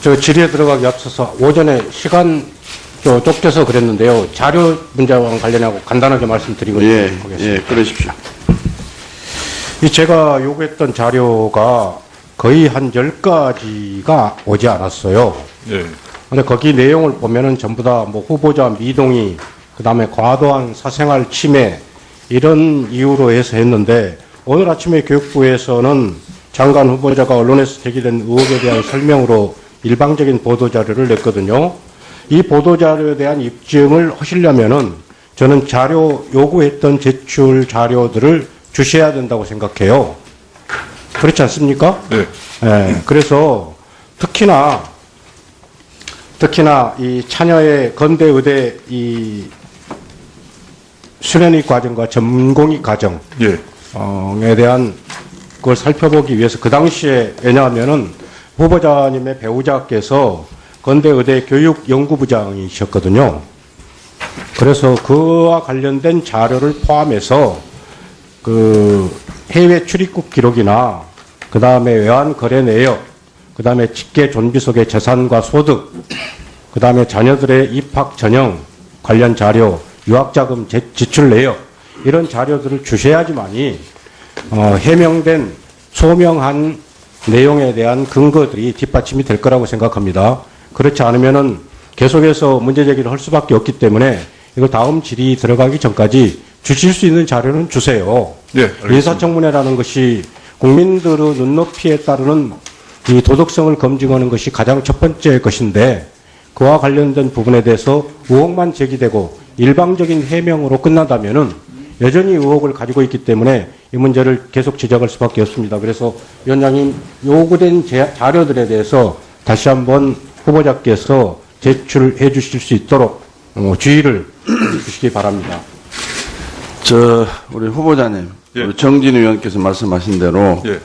저 질의에 들어가기 앞서서 오전에 시간 쫓겨서 그랬는데요. 자료 문제와 관련하고 간단하게 말씀드리고 하겠습니다. 예, 그러십시오. 제가 요구했던 자료가 거의 한 10가지가 오지 않았어요. 예. 근데 거기 내용을 보면은 전부 다 뭐 후보자 미동의, 그 다음에 과도한 사생활 침해, 이런 이유로 해서 했는데, 오늘 아침에 교육부에서는 장관 후보자가 언론에서 제기된 의혹에 대한 설명으로 일방적인 보도자료를 냈거든요. 이 보도자료에 대한 입증을 하시려면은 저는 자료, 요구했던 제출 자료들을 주셔야 된다고 생각해요. 그렇지 않습니까? 네. 예, 그래서 특히나 이 차녀의 건대의대 이 수련의 과정과 전공의 과정에 대한 그걸 살펴보기 위해서 그 당시에, 왜냐하면은 후보자님의 배우자께서 건대의대 교육연구부장이셨거든요. 그래서 그와 관련된 자료를 포함해서 그 해외 출입국 기록이나 그 다음에 외환 거래 내역, 그 다음에 직계 존비속의 재산과 소득, 그 다음에 자녀들의 입학 전형 관련 자료, 유학자금 지출 내역, 이런 자료들을 주셔야지만이 해명된 소명한 내용에 대한 근거들이 뒷받침이 될 거라고 생각합니다. 그렇지 않으면은 계속해서 문제 제기를 할 수밖에 없기 때문에 이거 다음 질의 들어가기 전까지 주실 수 있는 자료는 주세요. 네, 인사청문회라는 것이 국민들의 눈높이에 따르는 이 도덕성을 검증하는 것이 가장 첫 번째 것인데, 그와 관련된 부분에 대해서 의혹만 제기되고 일방적인 해명으로 끝난다면은 여전히 의혹을 가지고 있기 때문에 이 문제를 계속 지적할 수밖에 없습니다. 그래서 위원장님, 요구된 자료들에 대해서 다시 한번 후보자께서 제출해 주실 수 있도록 주의를 주시기 바랍니다. 우리 후보자님, 예. 우리 정진 의원께서 말씀하신 대로 예.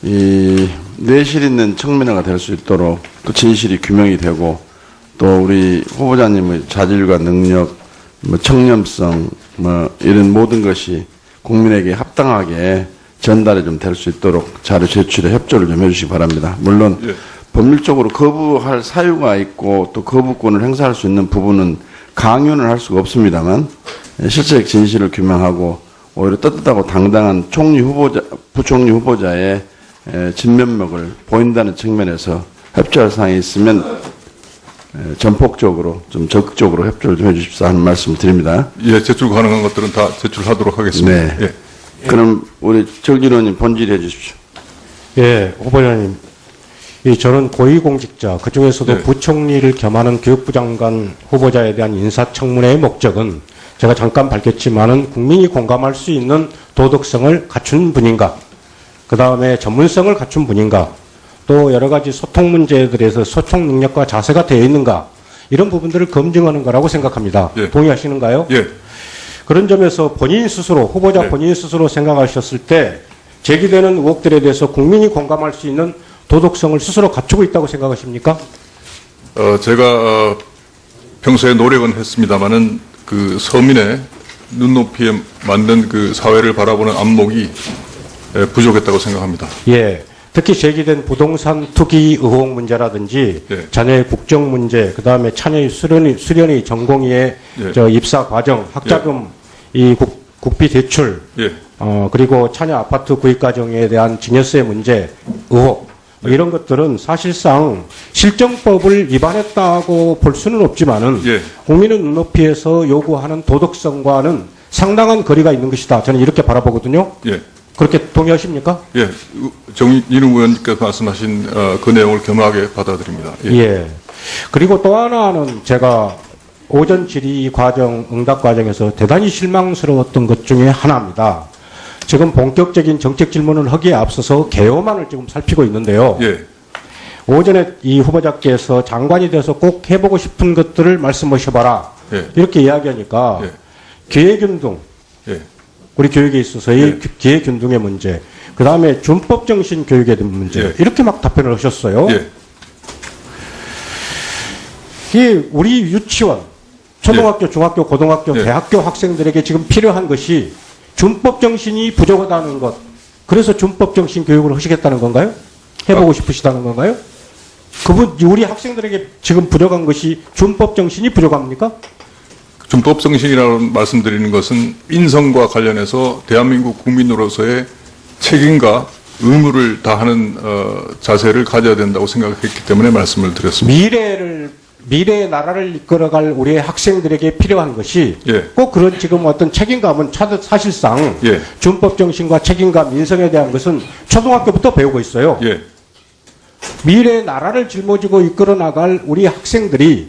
이 내실 있는 청문회가 될 수 있도록 또 진실이 규명이 되고, 또 우리 후보자님의 자질과 능력, 뭐 청렴성, 뭐 이런 모든 것이 국민에게 합당하게 전달이 좀 될 수 있도록 자료 제출에 협조를 좀 해주시기 바랍니다. 물론 예. 법률적으로 거부할 사유가 있고 또 거부권을 행사할 수 있는 부분은 강요는 할 수가 없습니다만, 실체적 진실을 규명하고 오히려 떳떳하고 당당한 부총리 후보자의 진면목을 보인다는 측면에서 협조할 사항이 있으면 전폭적으로 좀 적극적으로 협조를 좀 해주십사 하는 말씀 드립니다. 예, 제출 가능한 것들은 다 제출하도록 하겠습니다. 네. 예. 그럼 우리 정진 의원님 본질해 주십시오. 예, 후보자님. 저는 고위공직자, 그 중에서도 네. 부총리를 겸하는 교육부 장관 후보자에 대한 인사청문회의 목적은 제가 잠깐 밝혔지만은 국민이 공감할 수 있는 도덕성을 갖춘 분인가, 그 다음에 전문성을 갖춘 분인가, 또 여러 가지 소통 문제들에서 소통 능력과 자세가 되어 있는가, 이런 부분들을 검증하는 거라고 생각합니다. 예. 동의하시는가요? 예. 그런 점에서 본인 스스로, 후보자 네. 본인 스스로 생각하셨을 때 제기되는 의혹들에 대해서 국민이 공감할 수 있는 도덕성을 스스로 갖추고 있다고 생각하십니까? 제가 평소에 노력은 했습니다마는 그 서민의 눈높이에 맞는 그 사회를 바라보는 안목이 부족했다고 생각합니다. 예. 특히 제기된 부동산 투기 의혹 문제라든지 예. 자녀의 국정 문제, 그 다음에 자녀의 수련의 전공의의 예. 입사 과정, 학자금 이 국비 대출, 예. 그리고 차녀 아파트 구입 과정에 대한 증여세 문제, 의혹, 이런 것들은 사실상 실정법을 위반했다고 볼 수는 없지만은 예. 국민의 눈높이에서 요구하는 도덕성과는 상당한 거리가 있는 것이다. 저는 이렇게 바라보거든요. 예. 그렇게 동의하십니까? 예. 정인웅 의원님께서 말씀하신 그 내용을 겸허하게 받아들입니다. 예. 예. 그리고 또 하나는 제가 오전 질의 과정, 응답 과정에서 대단히 실망스러웠던 것 중에 하나입니다. 지금 본격적인 정책 질문을 하기에 앞서서 개요만을 지금 살피고 있는데요. 예. 오전에 이 후보자께서 장관이 돼서 꼭 해보고 싶은 것들을 말씀하셔봐라. 예. 이렇게 이야기하니까 예. 기회균등, 예. 우리 교육에 있어서의 예. 기회균등의 문제, 그 다음에 준법정신 교육에 대한 문제, 예. 이렇게 막 답변을 하셨어요. 예. 이게 우리 유치원, 초등학교, 중학교, 고등학교, 예. 대학교 학생들에게 지금 필요한 것이 준법 정신이 부족하다는 것. 그래서 준법 정신 교육을 하시겠다는 건가요? 해보고 싶으시다는 건가요? 우리 학생들에게 지금 부족한 것이 준법 정신이 부족합니까? 준법 정신이라고 말씀드리는 것은 인성과 관련해서 대한민국 국민으로서의 책임과 의무를 다하는 자세를 가져야 된다고 생각했기 때문에 말씀을 드렸습니다. 미래의 나라를 이끌어갈 우리의 학생들에게 필요한 것이 예. 꼭 그런 지금 어떤 책임감은 사실상 예. 준법 정신과 책임감, 인성에 대한 것은 초등학교부터 배우고 있어요. 예. 미래의 나라를 짊어지고 이끌어 나갈 우리 학생들이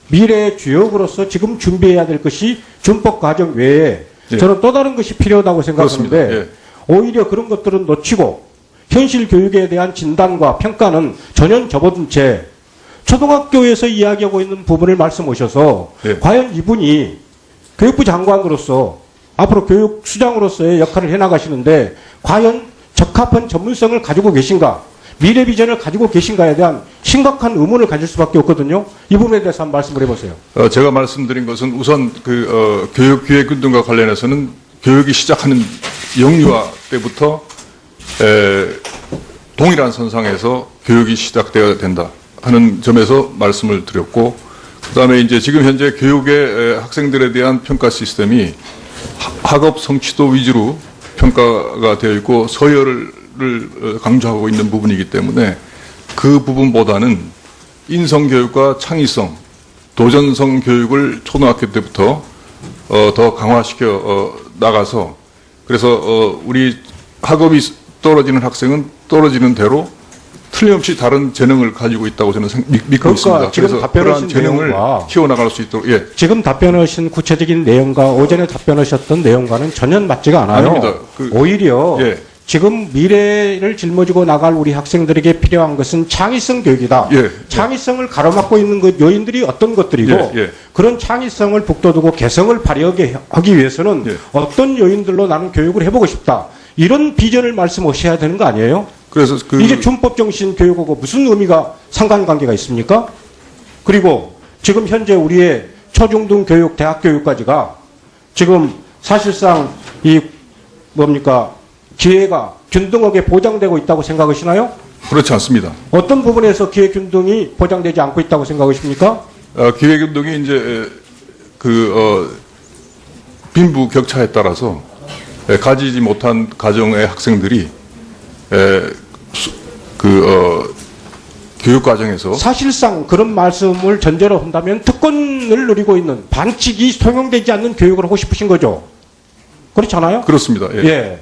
미래의 주역으로서 지금 준비해야 될 것이 준법 과정 외에 예. 저는 또 다른 것이 필요하다고 생각하는데 그렇습니다. 예. 오히려 그런 것들은 놓치고 현실 교육에 대한 진단과 평가는 전혀 접어둔 채 초등학교에서 이야기하고 있는 부분을 말씀하셔서 예. 과연 이분이 교육부 장관으로서 앞으로 교육 수장으로서의 역할을 해나가시는데 과연 적합한 전문성을 가지고 계신가, 미래 비전을 가지고 계신가에 대한 심각한 의문을 가질 수밖에 없거든요. 이 부분에 대해서 한번 말씀을 해보세요. 제가 말씀드린 것은 우선 교육 기획운동과 관련해서는 교육이 시작하는 영유아 때부터 동일한 선상에서 교육이 시작되어야 된다 하는 점에서 말씀을 드렸고, 그다음에 이제 지금 현재 교육의 학생들에 대한 평가 시스템이 학업 성취도 위주로 평가가 되어 있고 서열을 강조하고 있는 부분이기 때문에 그 부분보다는 인성 교육과 창의성, 도전성 교육을 초등학교 때부터 더 강화시켜 나가서, 그래서 우리 학업이 떨어지는 학생은 떨어지는 대로 틀림없이 다른 재능을 가지고 있다고 저는 믿고 있습니다. 지금 그래서 답변하신 그러한 재능을 내용과 키워나갈 수 있도록. 예. 지금 답변하신 구체적인 내용과 오전에 답변하셨던 내용과는 전혀 맞지가 않아요. 아닙니다. 오히려 예. 지금 미래를 짊어지고 나갈 우리 학생들에게 필요한 것은 창의성 교육이다. 예. 창의성을 가로막고 있는 그 요인들이 어떤 것들이고 예. 예. 그런 창의성을 북돋우고 개성을 발휘하게 하기 위해서는 예. 어떤 요인들로 나는 교육을 해보고 싶다. 이런 비전을 말씀하셔야 되는 거 아니에요? 그래서 이게 준법 정신 교육하고 무슨 의미가 상관관계가 있습니까? 그리고 지금 현재 우리의 초중등 교육, 대학 교육까지가 지금 사실상 이 뭡니까 기회가 균등하게 보장되고 있다고 생각하시나요? 그렇지 않습니다. 어떤 부분에서 기회 균등이 보장되지 않고 있다고 생각하십니까? 기획운동이 이제 빈부 격차에 따라서 가지지 못한 가정의 학생들이 교육 과정에서 사실상 그런 말씀을 전제로 한다면 특권을 누리고 있는 반칙이 통용되지 않는 교육을 하고 싶으신 거죠. 그렇지 않아요? 그렇습니다. 예. 예.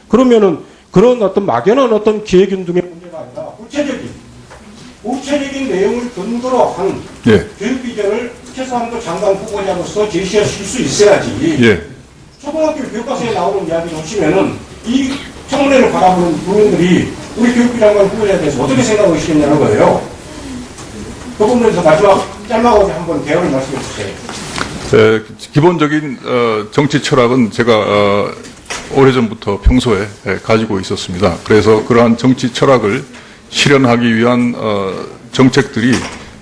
그러면은 그런 어떤 막연한 어떤 기회균등의 문제가 아니라 구체적인 내용을 근거로 한 예. 교육 비전을 최소한도 장관 후보자로서 제시하실 수 있어야지. 예. 초등학교 교육과서에 나오는 이야기를 하시면은 이 청문회를 바라보는 국민들이 우리 교육부 장관 후보자에 대해서 어떻게 생각하시겠냐는 거예요. 그 부분에서 마지막 짤막하게 한번 개요를 말씀해 주세요. 기본적인 정치 철학은 제가 오래전부터 평소에 가지고 있었습니다. 그래서 그러한 정치 철학을 실현하기 위한 정책들이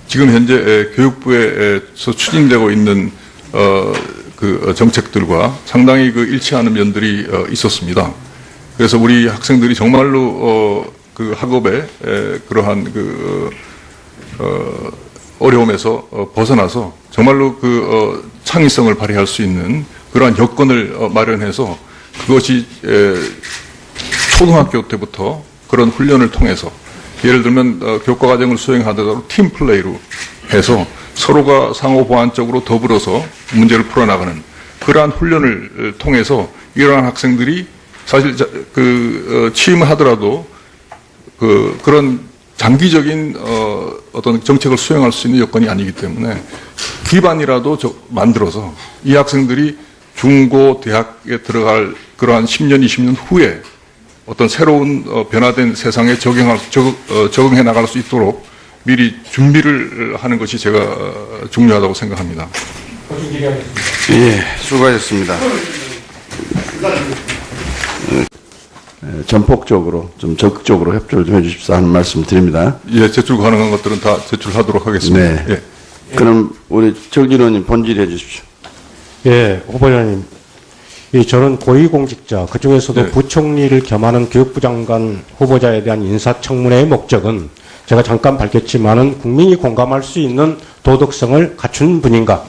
지금 현재 교육부에서 추진되고 있는 정책들과 상당히 일치하는 면들이 있었습니다. 그래서 우리 학생들이 정말로 학업의 그러한 어려움에서 벗어나서 정말로 창의성을 발휘할 수 있는 그러한 여건을 마련해서 그것이 초등학교 때부터 그런 훈련을 통해서 예를 들면 교과 과정을 수행하더라도 팀플레이로 해서 서로가 상호 보완적으로 더불어서 문제를 풀어나가는 그러한 훈련을 통해서 이러한 학생들이 사실 취임을 하더라도 그런 장기적인 어떤 정책을 수행할 수 있는 여건이 아니기 때문에 기반이라도 만들어서 이 학생들이 중고 대학에 들어갈 그러한 10년, 20년 후에 어떤 새로운 변화된 세상에 적응해 나갈 수 있도록 미리 준비를 하는 것이 제가 중요하다고 생각합니다. 예, 수고하셨습니다. 전폭적으로 좀 적극적으로 협조를 좀 해주십사 하는 말씀 드립니다. 예, 제출 가능한 것들은 다 제출하도록 하겠습니다. 네. 예. 그럼 우리 정 의원님 본질해 주십시오. 예, 후보자님. 저는 고위공직자, 그중에서도 네. 부총리를 겸하는 교육부 장관 후보자에 대한 인사청문회의 목적은 제가 잠깐 밝혔지만은 국민이 공감할 수 있는 도덕성을 갖춘 분인가,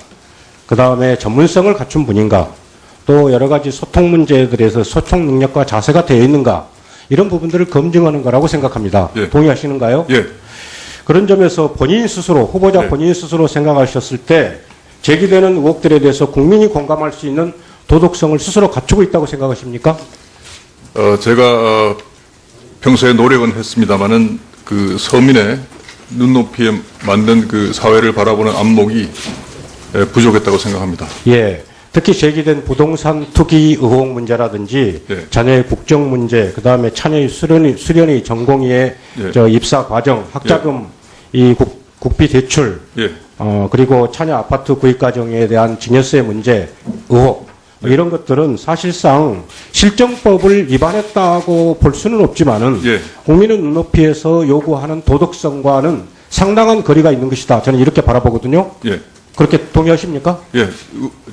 그 다음에 전문성을 갖춘 분인가, 또 여러 가지 소통 문제들에서 소통 능력과 자세가 되어 있는가, 이런 부분들을 검증하는 거라고 생각합니다. 예. 동의하시는가요? 예. 그런 점에서 본인 스스로, 후보자 네. 본인 스스로 생각하셨을 때 제기되는 의혹들에 대해서 국민이 공감할 수 있는 도덕성을 스스로 갖추고 있다고 생각하십니까? 제가 평소에 노력은 했습니다마는 그 서민의 눈높이에 맞는 그 사회를 바라보는 안목이 부족했다고 생각합니다. 예. 특히 제기된 부동산 투기 의혹 문제라든지 예. 자녀의 국정 문제, 그 다음에 자녀의 수련의 전공의의 예. 입사 과정, 학자금, 이 국비 대출, 예. 그리고 자녀 아파트 구입 과정에 대한 증여세 문제, 의혹, 이런 것들은 사실상 실정법을 위반했다고 볼 수는 없지만은 예. 국민의 눈높이에서 요구하는 도덕성과는 상당한 거리가 있는 것이다. 저는 이렇게 바라보거든요. 예. 그렇게 동의하십니까? 예.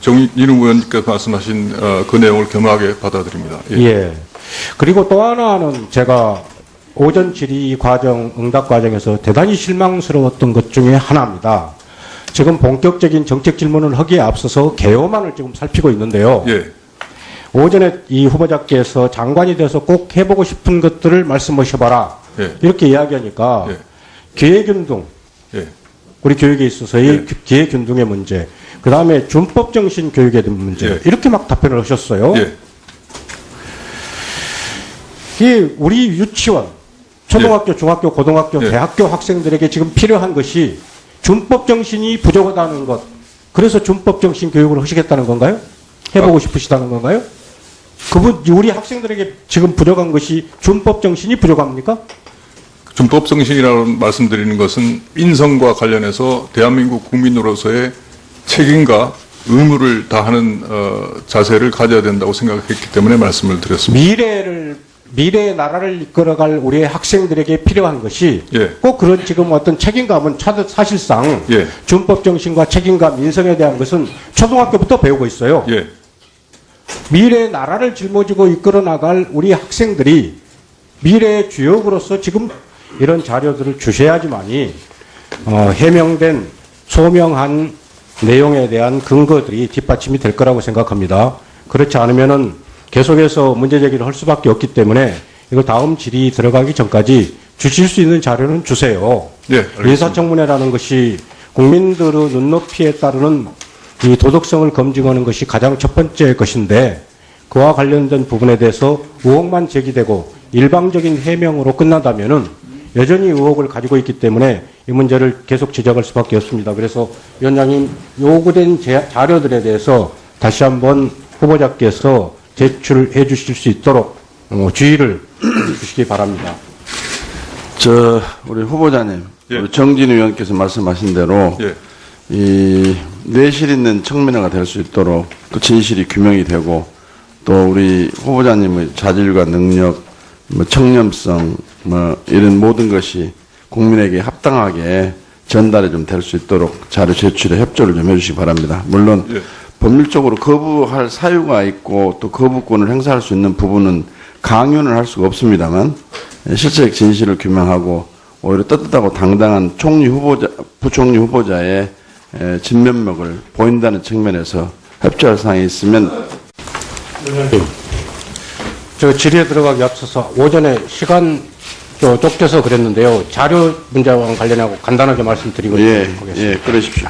정인우 의원님께서 말씀하신 그 내용을 겸허하게 받아들입니다. 예. 예. 그리고 또 하나는 제가 오전 질의 과정, 응답 과정에서 대단히 실망스러웠던 것 중에 하나입니다. 지금 본격적인 정책 질문을 하기에 앞서서 개요만을 지금 살피고 있는데요. 예. 오전에 이 후보자께서 장관이 돼서 꼭 해보고 싶은 것들을 말씀하셔봐라. 예. 이렇게 이야기하니까 예. 기회균등, 예. 우리 교육에 있어서의 예. 기회균등의 문제, 그 다음에 준법정신 교육에 대한 문제, 예. 이렇게 막 답변을 하셨어요. 예. 이 우리 유치원, 초등학교, 중학교, 고등학교, 예. 대학교 학생들에게 지금 필요한 것이 준법정신이 부족하다는 것. 그래서 준법정신 교육을 하시겠다는 건가요? 해보고 싶으시다는 건가요? 우리 학생들에게 지금 부족한 것이 준법정신이 부족합니까? 준법정신이라고 말씀드리는 것은 인성과 관련해서 대한민국 국민으로서의 책임과 의무를 다하는 자세를 가져야 된다고 생각했기 때문에 말씀을 드렸습니다. 미래의 나라를 이끌어갈 우리의 학생들에게 필요한 것이 예. 꼭 그런 지금 어떤 책임감은 사실상 예. 준법정신과 책임감, 인성에 대한 것은 초등학교부터 배우고 있어요. 예. 미래의 나라를 짊어지고 이끌어 나갈 우리 학생들이 미래의 주역으로서 지금 이런 자료들을 주셔야지만이 해명된 소명한 내용에 대한 근거들이 뒷받침이 될 거라고 생각합니다. 그렇지 않으면은 계속해서 문제 제기를 할 수밖에 없기 때문에 이거 다음 질의 들어가기 전까지 주실 수 있는 자료는 주세요. 예, 알겠습니다. 인사청문회라는 것이 국민들의 눈높이에 따르는 이 도덕성을 검증하는 것이 가장 첫 번째 것인데 그와 관련된 부분에 대해서 의혹만 제기되고 일방적인 해명으로 끝난다면은 여전히 의혹을 가지고 있기 때문에 이 문제를 계속 지적할 수밖에 없습니다. 그래서 위원장님 요구된 자료들에 대해서 다시 한번 후보자께서 제출해 주실 수 있도록 주의를 주시기 바랍니다. 우리 후보자님, 예. 우리 정진우 의원께서 말씀하신 대로 예. 이 내실 있는 청문회가 될 수 있도록 그 진실이 규명이 되고 또 우리 후보자님의 자질과 능력, 청렴성, 이런 모든 것이 국민에게 합당하게 전달이 좀 될 수 있도록 자료 제출에 협조를 좀 해주시기 바랍니다. 물론 예. 법률적으로 거부할 사유가 있고 또 거부권을 행사할 수 있는 부분은 강요는 할 수가 없습니다만 실체적 진실을 규명하고 오히려 떳떳하고 당당한 부총리 후보자의 진면목을 보인다는 측면에서 협조할 사항이 있으면 저 질의에 들어가기 앞서서 오전에 시간 쫓겨서 그랬는데요. 자료 문제와 관련하고 간단하게 말씀드리고 하겠습니다. 예, 그러십시오.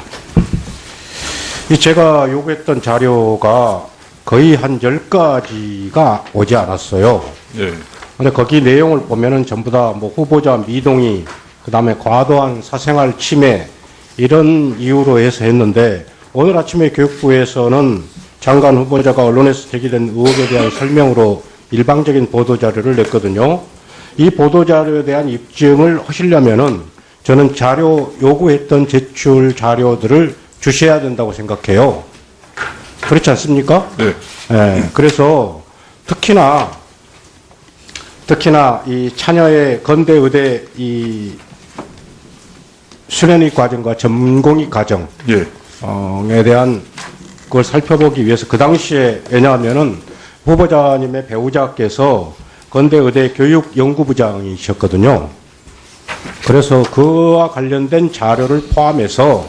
제가 요구했던 자료가 거의 한 10가지가 오지 않았어요. 예. 근데 거기 내용을 보면은 전부 다 뭐 후보자 미동의, 그 다음에 과도한 사생활 침해, 이런 이유로 해서 했는데, 오늘 아침에 교육부에서는 장관 후보자가 언론에서 제기된 의혹에 대한 설명으로 일방적인 보도자료를 냈거든요. 이 보도자료에 대한 입증을 하시려면은 저는 요구했던 제출 자료들을 주셔야 된다고 생각해요. 그렇지 않습니까? 네. 예, 그래서 특히나 이 차녀의 건대 의대 이 수련의 과정과 전공의 과정 예. 에 대한 그걸 살펴보기 위해서 그 당시에 왜냐하면은 후보자님의 배우자께서 건대의대 교육연구부장이셨거든요. 그래서 그와 관련된 자료를 포함해서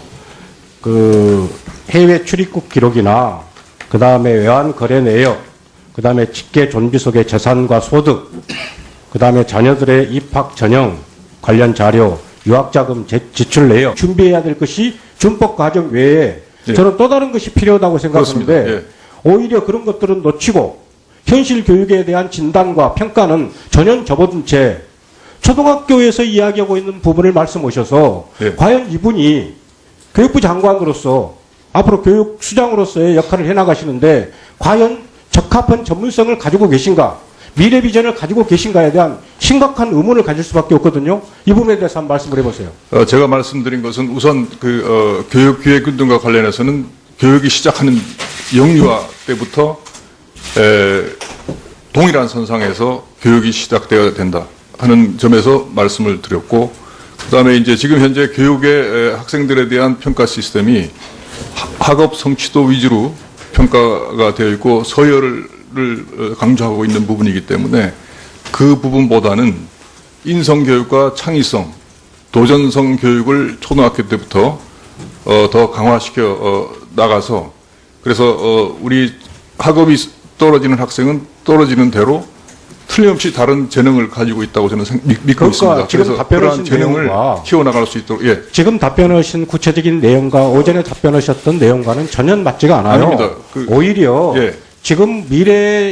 그 해외 출입국 기록이나 그 다음에 외환 거래 내역, 그 다음에 직계 존비 속의 재산과 소득, 그 다음에 자녀들의 입학 전형 관련 자료, 유학자금 지출 내역 준비해야 될 것이 준법 과정 외에 예. 저는 또 다른 것이 필요하다고 생각하는데 그렇습니다. 예. 오히려 그런 것들은 놓치고 현실 교육에 대한 진단과 평가는 전혀 접어둔 채 초등학교에서 이야기하고 있는 부분을 말씀하셔서 예. 과연 이분이 교육부 장관으로서 앞으로 교육 수장으로서의 역할을 해나가시는데 과연 적합한 전문성을 가지고 계신가, 미래 비전을 가지고 계신가에 대한 심각한 의문을 가질 수밖에 없거든요. 이 부분에 대해서 한번 말씀을 해보세요. 제가 말씀드린 것은 우선 교육 기획 등과 관련해서는 교육이 시작하는 영유아 때부터 동일한 선상에서 교육이 시작되어야 된다 하는 점에서 말씀을 드렸고, 그다음에 이제 지금 현재 교육의 학생들에 대한 평가 시스템이 학업 성취도 위주로 평가가 되어 있고 서열을 강조하고 있는 부분이기 때문에 그 부분보다는 인성교육과 창의성, 도전성 교육을 초등학교 때부터 더 강화시켜 나가서, 그래서 우리 학업이 떨어지는 학생은 떨어지는 대로 틀림없이 다른 재능을 가지고 있다고 저는 믿고 있습니다. 지금 그래서 답변하신 그러한 재능을 내용과 키워나갈 수 있도록. 예. 지금 답변하신 구체적인 내용과 오전에 답변하셨던 내용과는 전혀 맞지가 않아요. 아닙니다. 오히려 예. 지금 미래